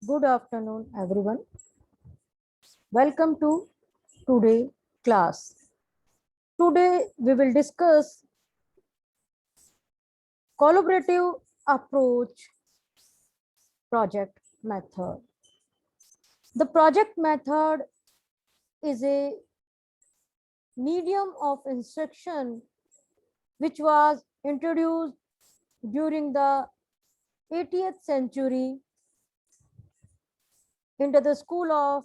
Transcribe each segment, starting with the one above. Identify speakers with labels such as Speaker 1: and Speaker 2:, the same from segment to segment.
Speaker 1: Good afternoon, everyone. Welcome to today class. Today we will discuss collaborative approach project method. The project method is a medium of instruction which was introduced during the 80th century into the School of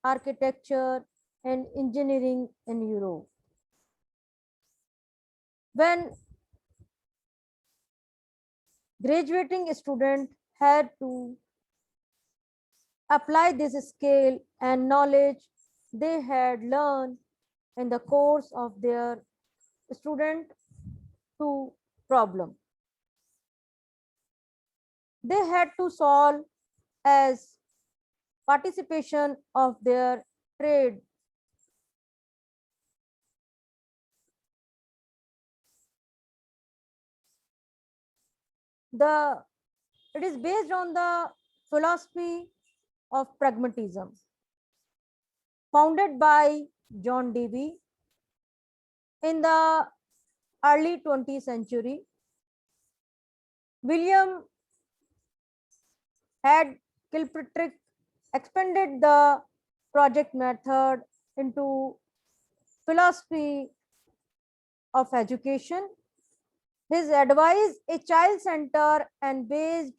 Speaker 1: Architecture and Engineering in Europe. When graduating student had to apply this skill and knowledge they had learned in the course of their student to problem. They had to solve as participation of their trade. It is based on the philosophy of pragmatism founded by John Dewey in the early 20th century. William had Kilpatrick expanded the project method into philosophy of education. His advice a child center and based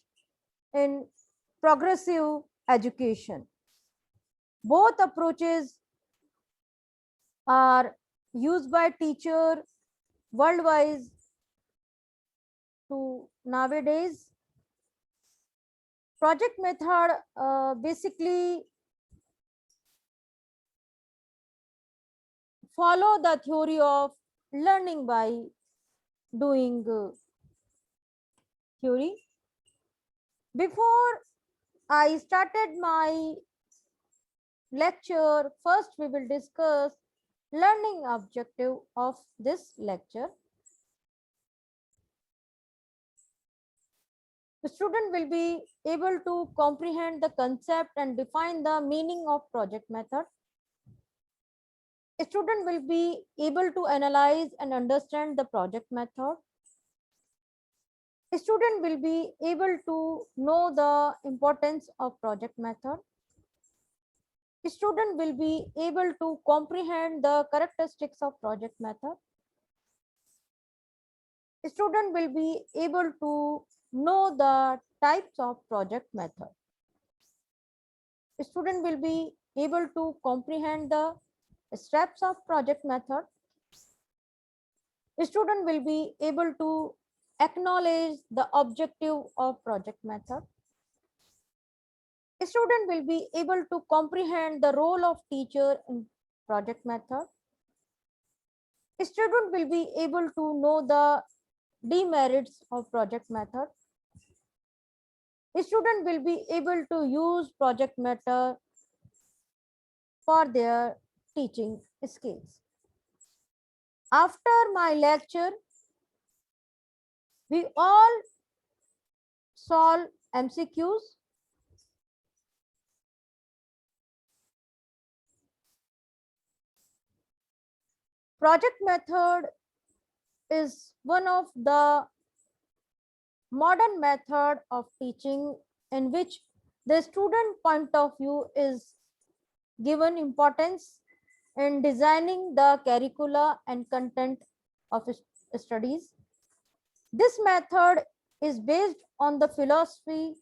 Speaker 1: in progressive education. Both approaches are used by teachers worldwide to nowadays. Project method basically follow the theory of learning by doing theory. Before I started my lecture, first we will discuss learning objective of this lecture. The student will be able to comprehend the concept and define the meaning of project method. A student will be able to analyze and understand the project method. A student will be able to know the importance of project method. A student will be able to comprehend the characteristics of project method. A student will be able to know the types of project method. A student will be able to comprehend the steps of project method. A student will be able to acknowledge the objective of project method. A student will be able to comprehend the role of teacher in project method. A student will be able to know the demerits of project method. A student will be able to use project method for their teaching skills. After my lecture, we all solve MCQs. Project method is one of the modern method of teaching in which the student point of view is given importance in designing the curricula and content of studies. This method is based on the philosophy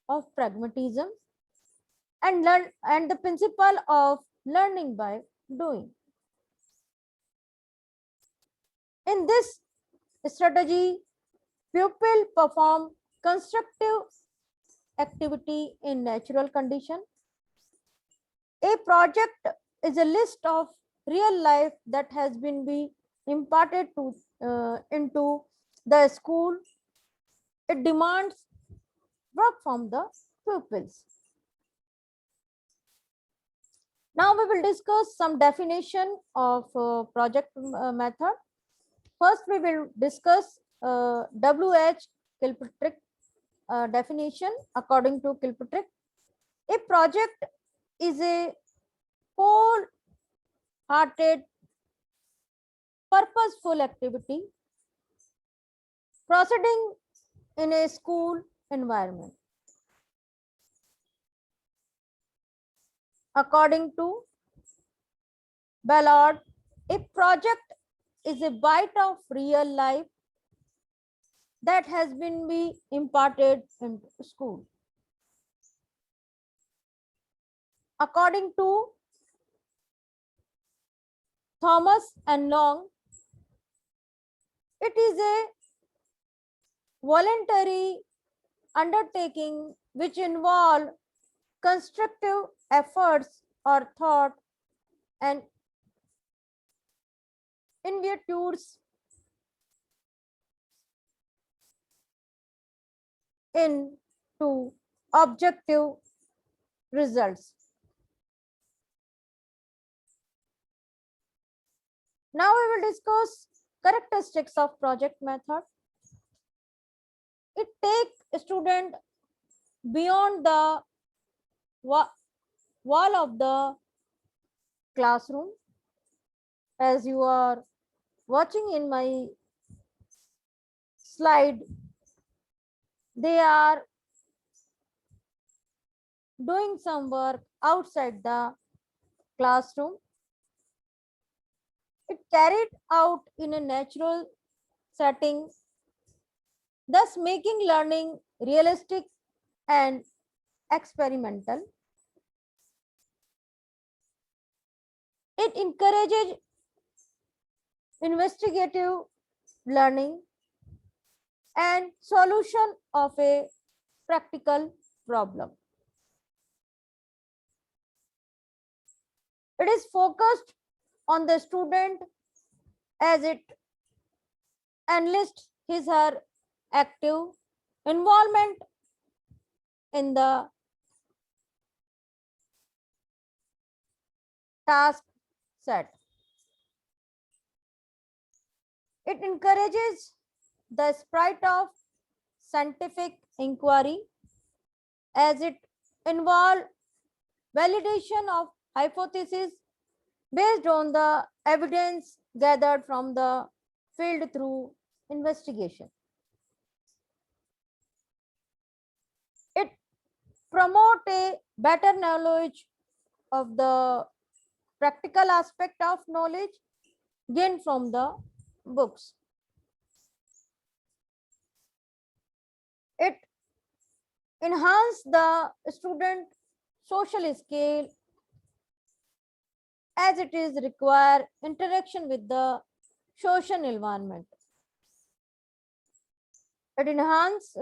Speaker 1: of pragmatism and the principle of learning by doing. In this strategy, pupil perform constructive activity in natural condition. A project is a list of real life that has been be imparted to into the school. It demands work from the pupils. Now we will discuss some definition of project method. First, we will discuss W.H. Kilpatrick definition according to Kilpatrick. A project is a whole-hearted, purposeful activity proceeding in a school environment. According to Ballard, a project is a bite of real life that has been be imparted in school. According to Thomas and Long, it is a voluntary undertaking which involve constructive efforts or thought and intuitions into objective results. Now we will discuss characteristics of project method. It takes a student beyond the wall of the classroom. As you are watching in my slide, they are doing some work outside the classroom. It carried out in a natural setting, thus making learning realistic and experimental. It encourages investigative learning and solution of a practical problem. It is focused on the student as it enlists his her active involvement in the task set. It encourages the spirit of scientific inquiry as it involves validation of hypotheses based on the evidence gathered from the field through investigation. It promotes a better knowledge of the practical aspect of knowledge gained from the books. It enhances the student social skill as it is require interaction with the social environment. It enhance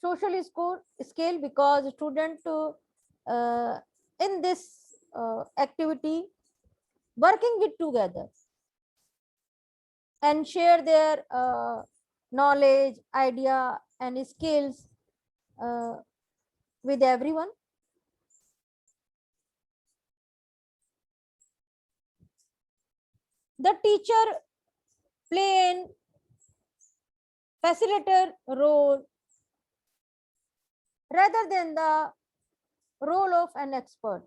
Speaker 1: social scale because student in this activity working with together and share their knowledge, idea and skills with everyone. The teacher play an facilitator role rather than the role of an expert.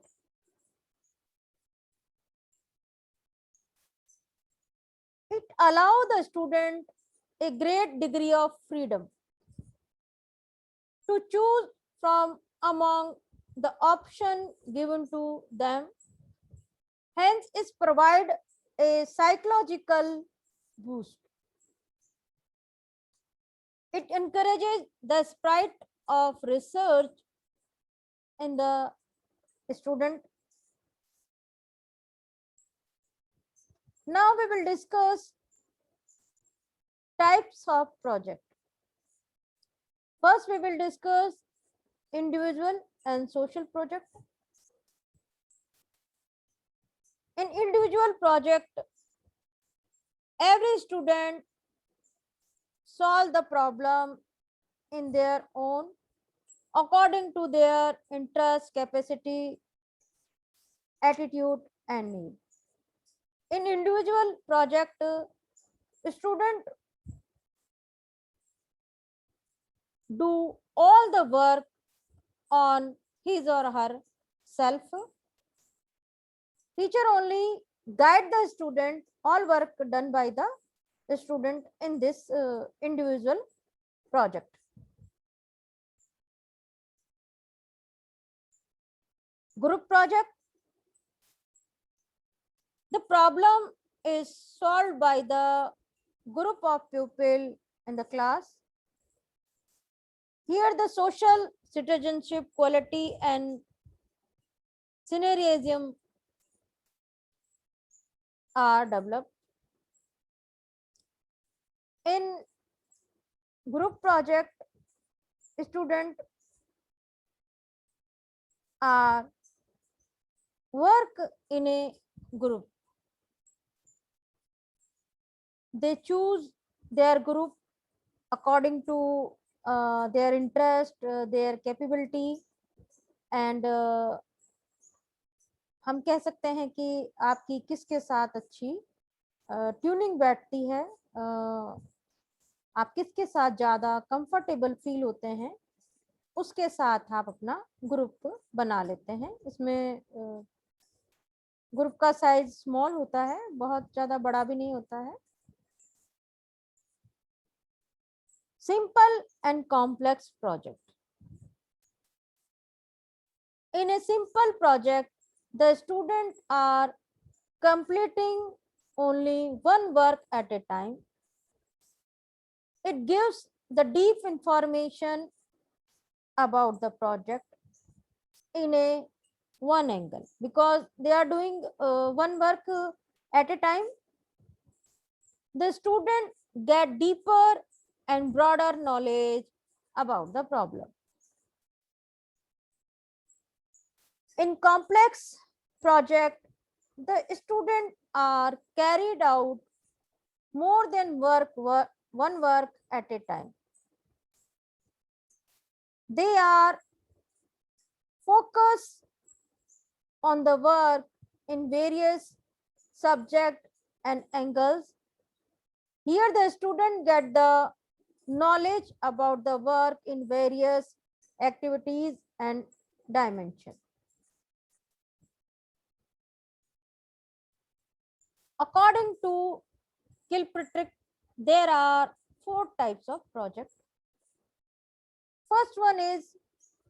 Speaker 1: It allows the student a great degree of freedom to choose from among the option given to them. Hence, it provide a psychological boost. It encourages the spirit of research in the student. Now we will discuss types of project. First, we will discuss individual and social project. In individual project, every student solve the problem in their own according to their interest, capacity, attitude and need. In individual project, student do all the work on his or her self. Teacher only guide the student, all work done by the student in this individual project. Group project, the problem is solved by the group of pupil in the class. Here the social citizenship quality and scenariism are developed. In group project, students are work in a group. They choose their group according to their interest, their capability, and हम कह सकते हैं कि आपकी किसके साथ अच्छी tuning बैठती है, आप किसके साथ ज़्यादा कंफर्टेबल फील होते हैं, उसके साथ आप अपना ग्रुप बना लेते हैं. इसमें ग्रुप का साइज स्मॉल होता है, बहुत ज़्यादा बड़ा भी नहीं होता है. Simple and complex project. In a simple project, the students are completing only one work at a time. It gives the deep information about the project in a one angle, because they are doing one work at a time. The student get deeper and broader knowledge about the problem. In complex project, the students are carried out more than one work at a time. They are focused on the work in various subject and angles. Here the student get the knowledge about the work in various activities and dimensions. According to Kilpatrick, there are 4 types of project. First one is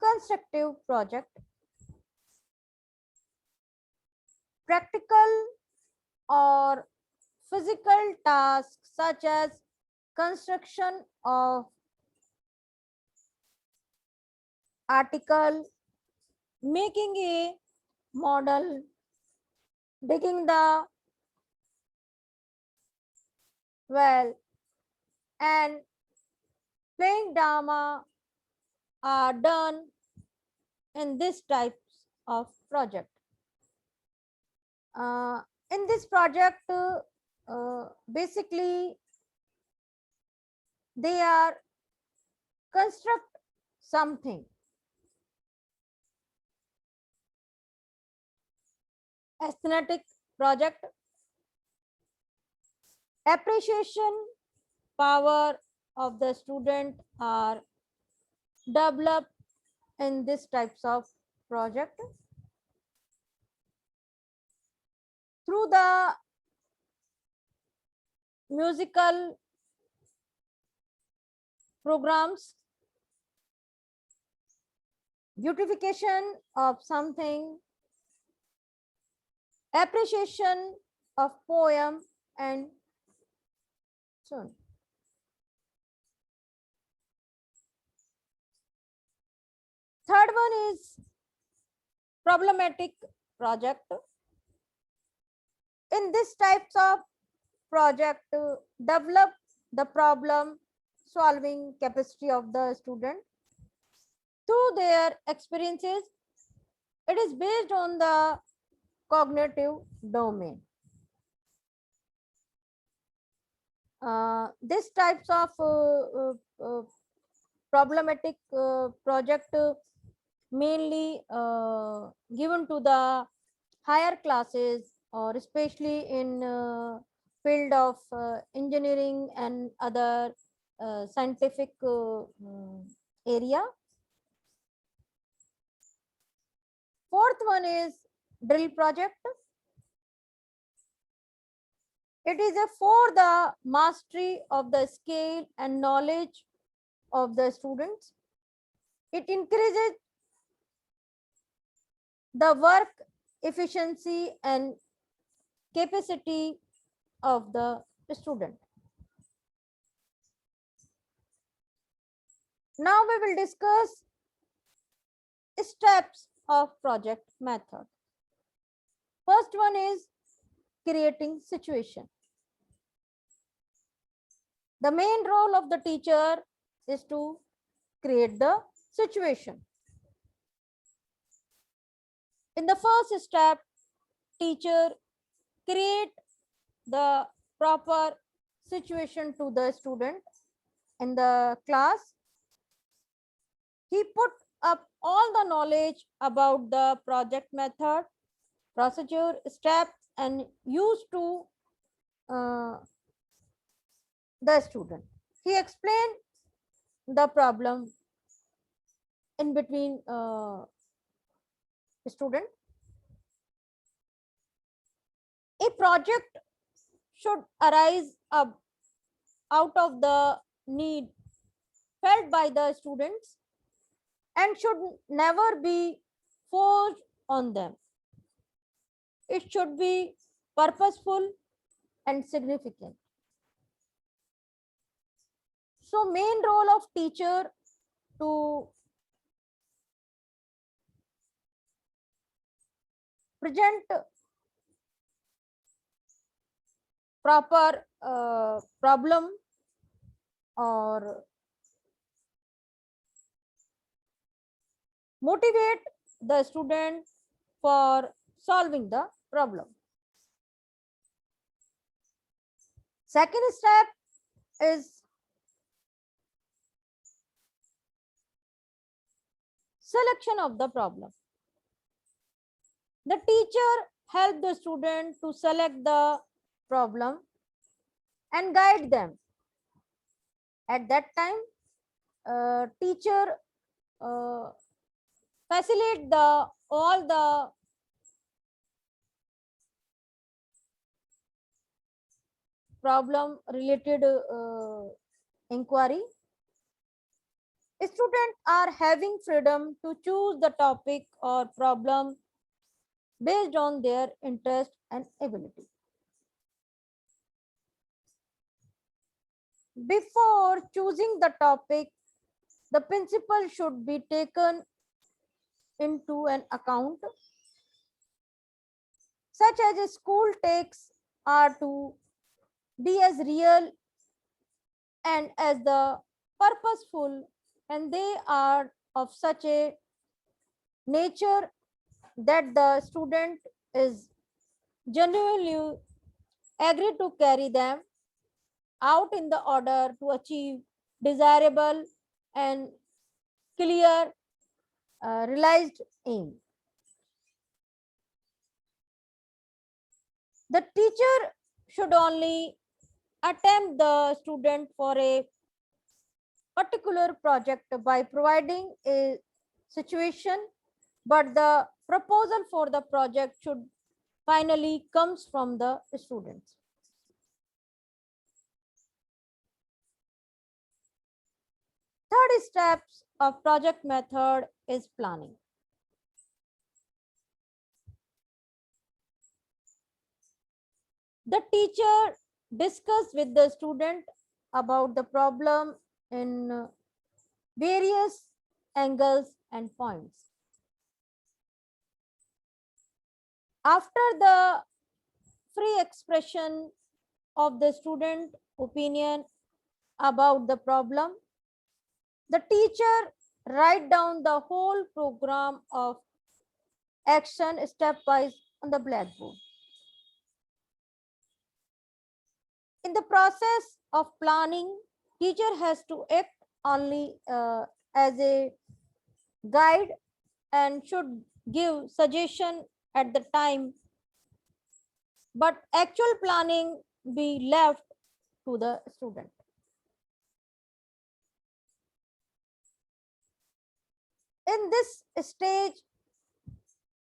Speaker 1: constructive project. Practical or physical tasks such as construction of article, making a model, digging the well, and playing drama are done in this types of project. In this project, basically they are construct something. Aesthetic project, appreciation power of the student are developed in this types of project. Through the musical programs, beautification of something, appreciation of poem, and so on. Third one is problematic project. In this types of project, develop the problem solving capacity of the student through their experiences. It is based on the cognitive domain. This types of problematic project mainly given to the higher classes, or especially in field of engineering and other scientific area. Fourth one is drill project. It is for the mastery of the skill and knowledge of the students. It increases the work efficiency and capacity of the student. Now we will discuss steps of project method. First one is creating situation. The main role of the teacher is to create the situation. In the first step, teacher create the proper situation to the student in the class. He put up all the knowledge about the project method, procedure, steps, and used to the student. He explained the problem in between student. A project should arise out of the need felt by the students and should never be forced on them. It should be purposeful and significant. So main role of teacher to present proper problem or motivate the student for solving the problem. Second step is selection of the problem. The teacher help the student to select the problem and guide them. At that time, teacher facilitate the all the problem related inquiry. Students are having freedom to choose the topic or problem based on their interest and ability. Before choosing the topic, the principle should be taken into an account, such as a school takes are to be as real and as the purposeful, and they are of such a nature that the student is genuinely agree to carry them out in the order to achieve desirable and clear realized aim. The teacher should only attempt the student for a particular project by providing a situation, but the proposal for the project should finally comes from the students. Third steps of project method is planning. The teacher discuss with the student about the problem in various angles and points. After the free expression of the student opinion about the problem, the teacher write down the whole program of action stepwise on the blackboard. In the process of planning, teacher has to act only as a guide and should give suggestion at the time, but actual planning be left to the student. In this stage,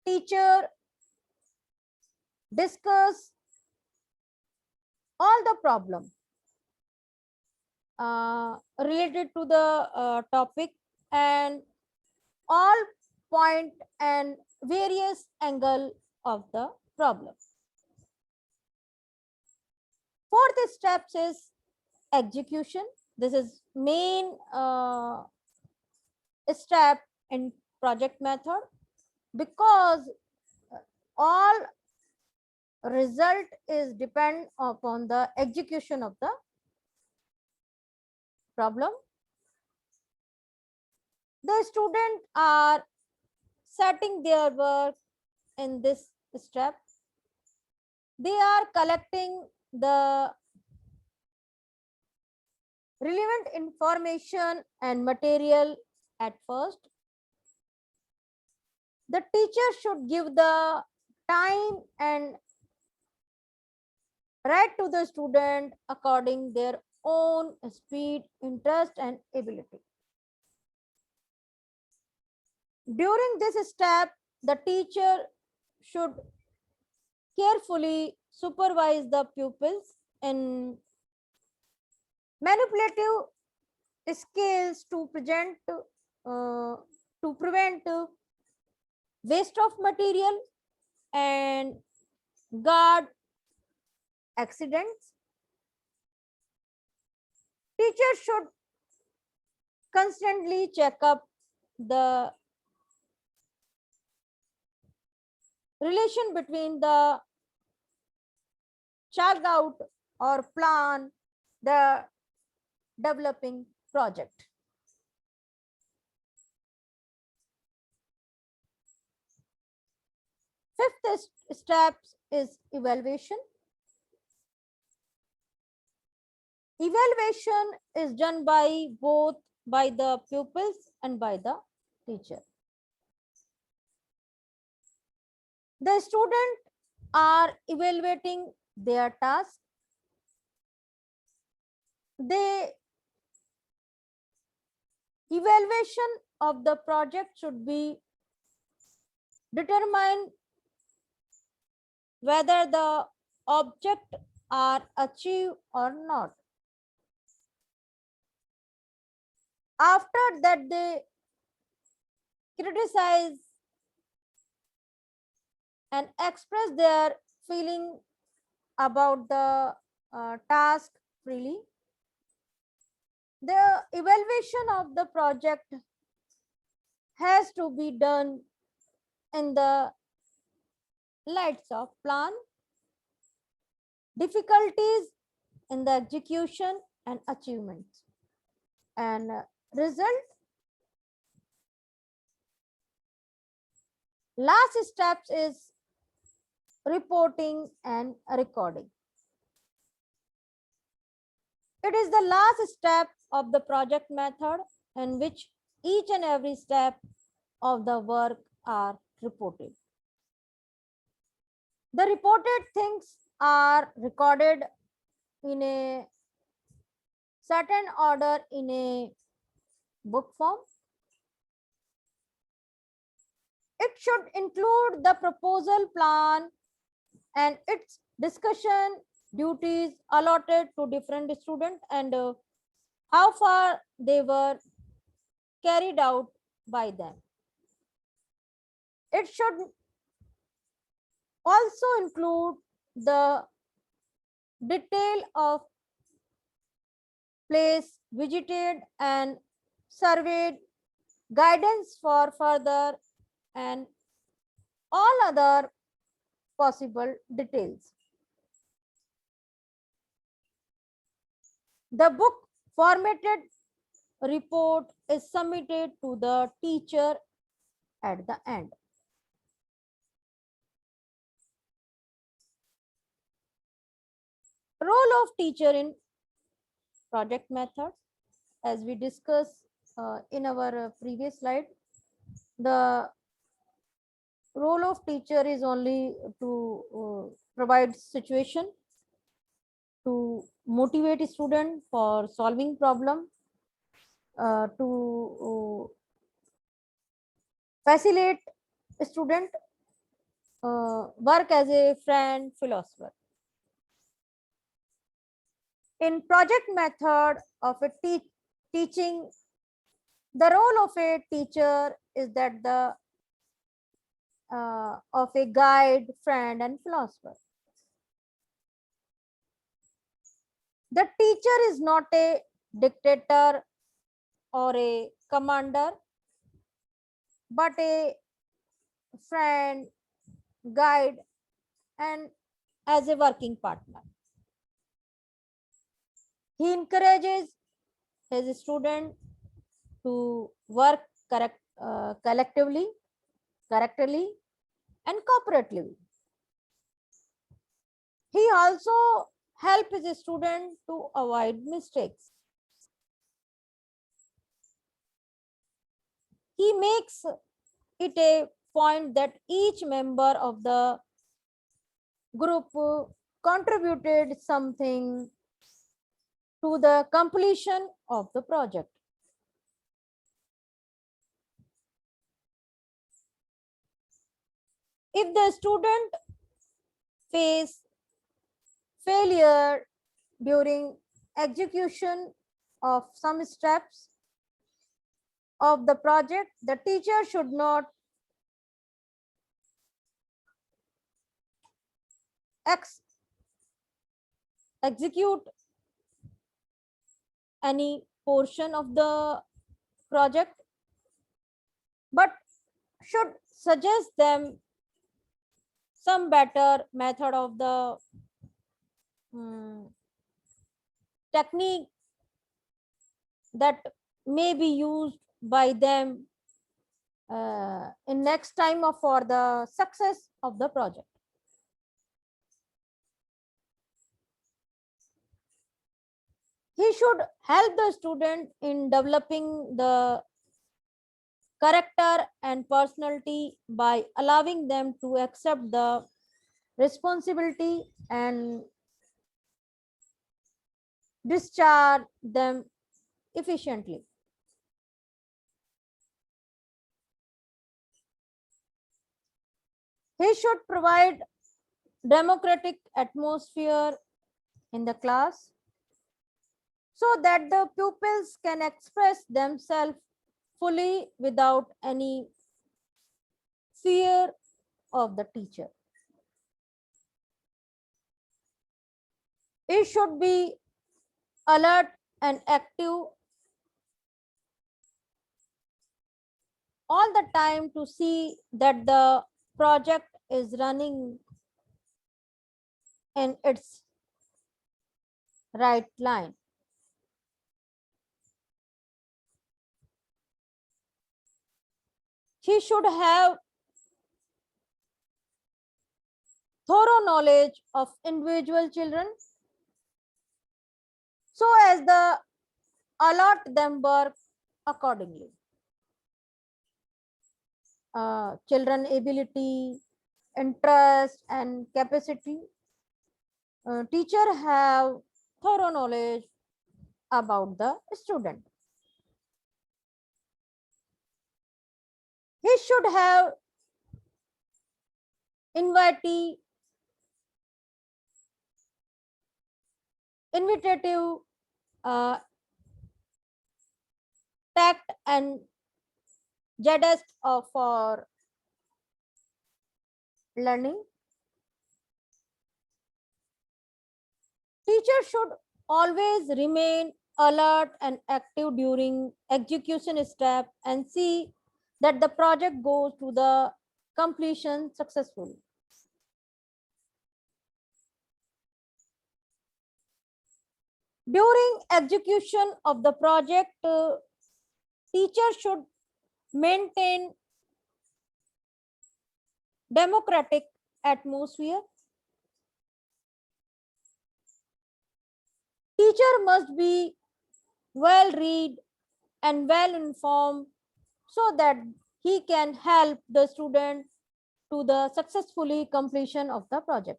Speaker 1: teacher discuss all the problem related to the topic and all point and various angle of the problem. Fourth steps is execution. This is main step in project method, because all result is depend upon the execution of the problem. The student are setting their work in this step. They are collecting the relevant information and material at first. The teacher should give the time and write to the student according their own speed, interest and ability. During this step, the teacher should carefully supervise the pupils in manipulative skills to prevent waste of material and guard accidents. Teachers should constantly check up the relation between the chalk out or plan the developing project. Fifth step is evaluation. Evaluation is done by both by the pupils and by the teacher. The students are evaluating their task. The evaluation of the project should be determine whether the object are achieved or not. After that, they criticize and express their feeling about the task freely. The evaluation of the project has to be done in the lights of plan, difficulties in the execution and achievements, and result. Last steps is reporting and recording. It is the last step of the project method in which each and every step of the work are reported. The reported things are recorded in a certain order in a book form. It should include the proposal plan and its discussion duties allotted to different students and how far they were carried out by them. It should also include the detail of place visited and surveyed, guidance for further and all other possible details. The book formatted report is submitted to the teacher at the end. Role of teacher in project method, as we discussed in our previous slide, the role of teacher is only to provide situation, to motivate student for solving problem, to facilitate student work as a friend philosopher. In project method of a teaching, the role of a teacher is that the of a guide, friend, and philosopher. The teacher is not a dictator or a commander, but a friend, guide, and as a working partner. He encourages his student to work collectively, correctly, and cooperatively. He also helps his student to avoid mistakes. He makes it a point that each member of the group contributed something to the completion of the project. If the student face failure during execution of some steps of the project, the teacher should not execute any portion of the project, but should suggest them some better method of the technique that may be used by them in next time for the success of the project. He should help the student in developing the character and personality by allowing them to accept the responsibility and discharge them efficiently. He should provide democratic atmosphere in the class so that the pupils can express themselves fully without any fear of the teacher. He should be alert and active all the time to see that the project is running in its right line. He should have thorough knowledge of individual children so as the allot them work accordingly. Children ability, interest, and capacity. Teacher have thorough knowledge about the student. He should have invitative uh, tact and zest for learning. Teacher should always remain alert and active during execution step and see that the project goes to the completion successfully. During execution of the project, teacher should maintain democratic atmosphere. Teacher must be well read and well informed so that he can help the student to the successfully completion of the project.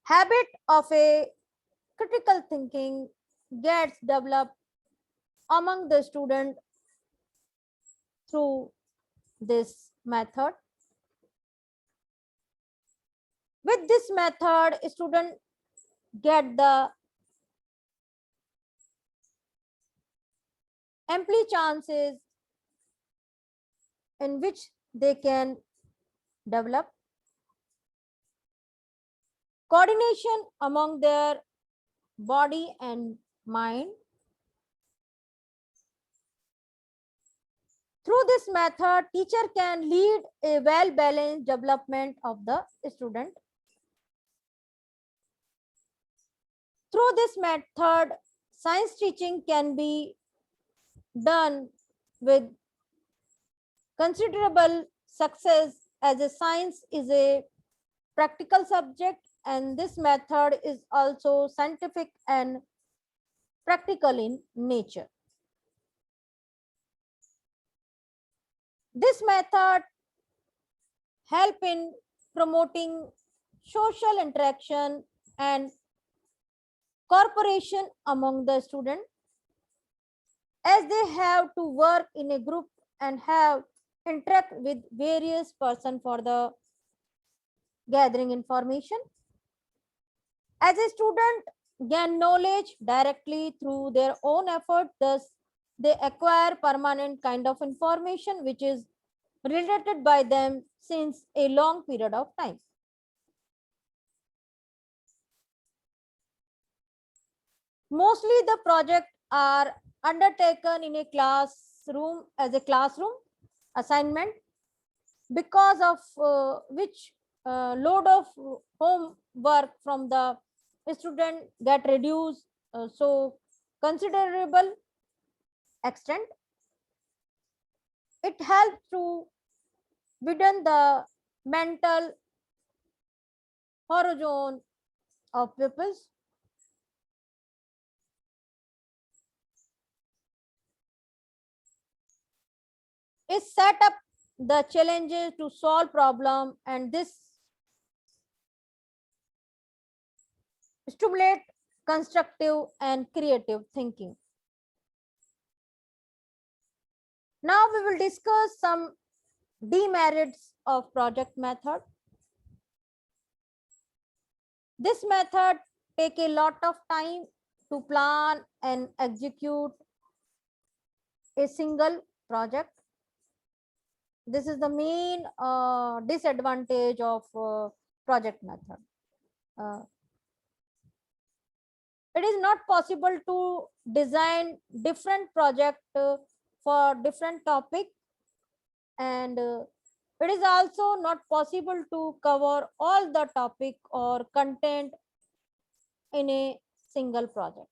Speaker 1: Habit of a critical thinking gets developed among the student through this method. With this method, student get the ample chances in which they can develop coordination among their body and mind. Through this method, teacher can lead a well-balanced development of the student. Through this method, science teaching can be done with considerable success, as a science is a practical subject and this method is also scientific and practical in nature. This method help in promoting social interaction and cooperation among the student, as they have to work in a group and have interact with various person for the gathering information. As a student gain knowledge directly through their own effort, thus they acquire permanent kind of information which is related by them since a long period of time. Mostly the project are undertaken in a classroom as a classroom assignment, because of which load of homework from the student get reduced so considerable extent. It helps to widen the mental horizon of pupils. It set up the challenges to solve problem, and this stimulate constructive and creative thinking. Now we will discuss some demerits of project method. This method take a lot of time to plan and execute a single project. This is the main disadvantage of project method. It is not possible to design different project for different topic, and it is also not possible to cover all the topic or content in a single project.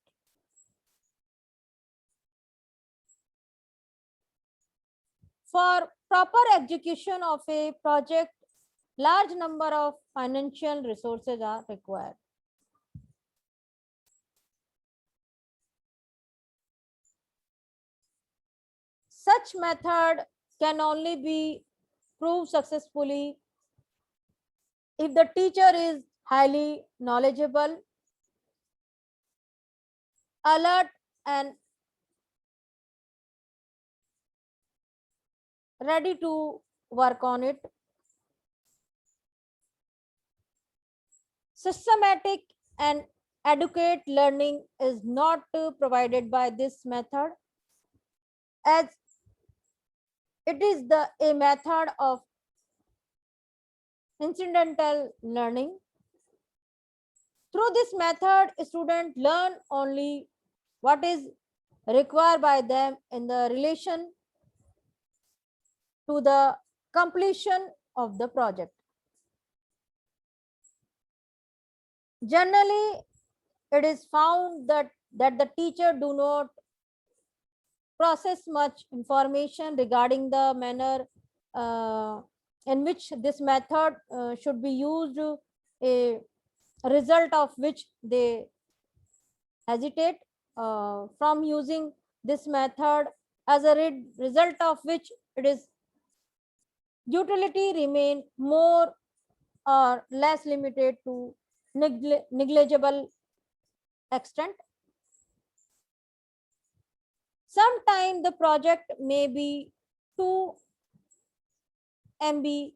Speaker 1: For proper execution of a project, large number of financial resources are required. Such method can only be proved successfully if the teacher is highly knowledgeable, alert, and ready to work on it. Systematic and adequate learning is not provided by this method, as it is a method of incidental learning. Through this method, students learn only what is required by them in the relation to the completion of the project. Generally, it is found that the teacher do not process much information regarding the manner in which this method should be used, a result of which they hesitate from using this method, as a result of which it is utility remain more or less limited to negligible extent. Sometimes the project may be 2 ambitions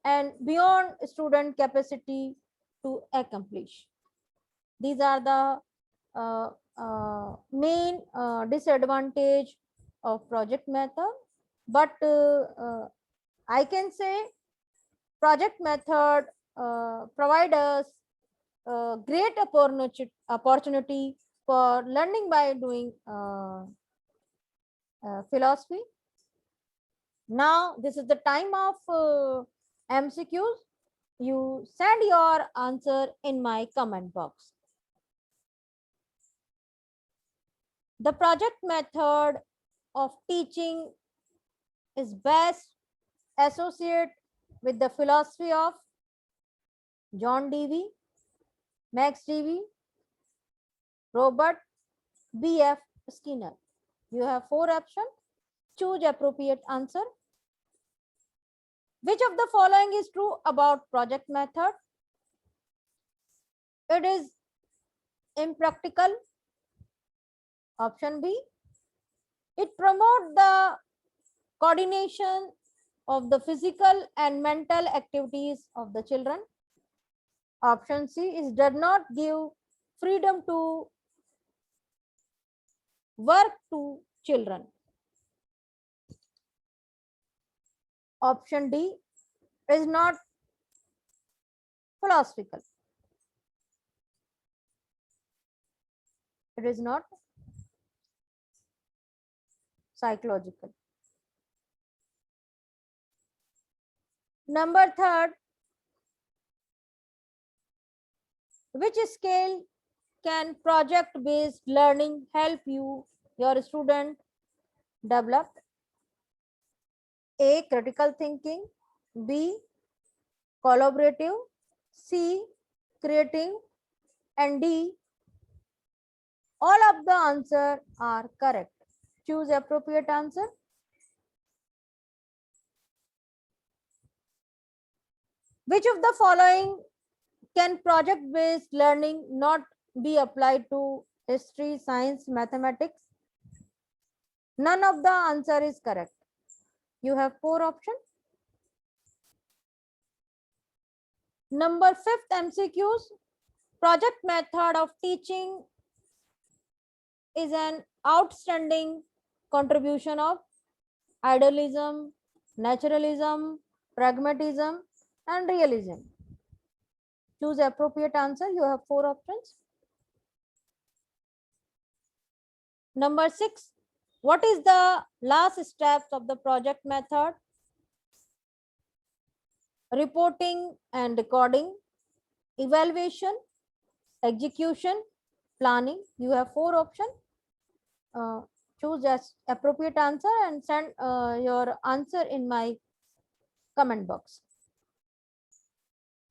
Speaker 1: and beyond student capacity to accomplish. These are the main disadvantage of project method, but I can say project method provide us great opportunity for learning by doing philosophy. Now this is the time of MCQs. You send your answer in my comment box. The project method of teaching is best associated with the philosophy of John Dewey, Max Dewey, Robert B.F. Skinner. You have 4 options. Choose appropriate answer. Which of the following is true about project method? It is impractical. Option B. It promotes the coordination of the physical and mental activities of the children. Option C is does not give freedom to work to children. Option D is not philosophical. It is not psychological. Number 3, which scale can project based learning help your student develop? A, critical thinking, B, collaborative, C, creative, and D, all of the answer are correct. Choose appropriate answer. Which of the following can project based learning not be applied to history, science, mathematics? None of the answer is correct. You have 4 options. Number 5th MCQs. Project method of teaching is an outstanding contribution of idealism, naturalism, pragmatism, and realism. Choose appropriate answer. You have 4 options. Number 6. What is the last steps of the project method? Reporting and recording, evaluation, execution, planning. You have 4 options. Choose as appropriate answer and send your answer in my comment box.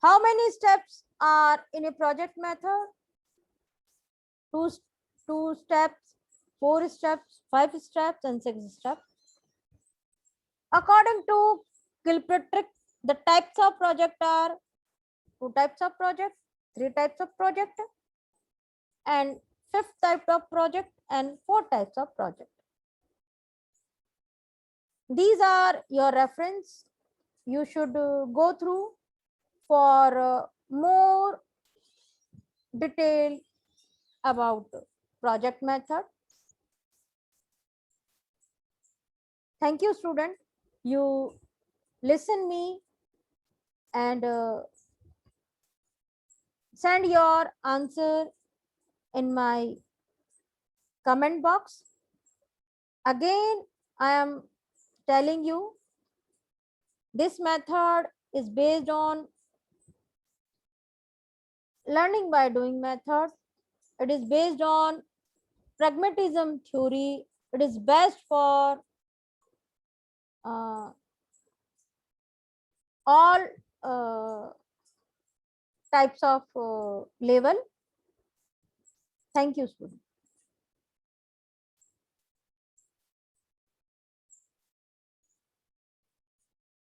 Speaker 1: How many steps are in a project method? 2 steps, 4 steps, 5 steps, and 6 steps. According to Kilpatrick, the types of project are 2 types of project, 3 types of project, and 5th type of project, and 4 types of project. These are your reference. You should go through for more detail about project method. Thank you, student. You listen me and send your answer in my comment box. Again, I am telling you, this method is based on learning by doing method. It is based on pragmatism theory. It is best for all types of level. Thank you, students.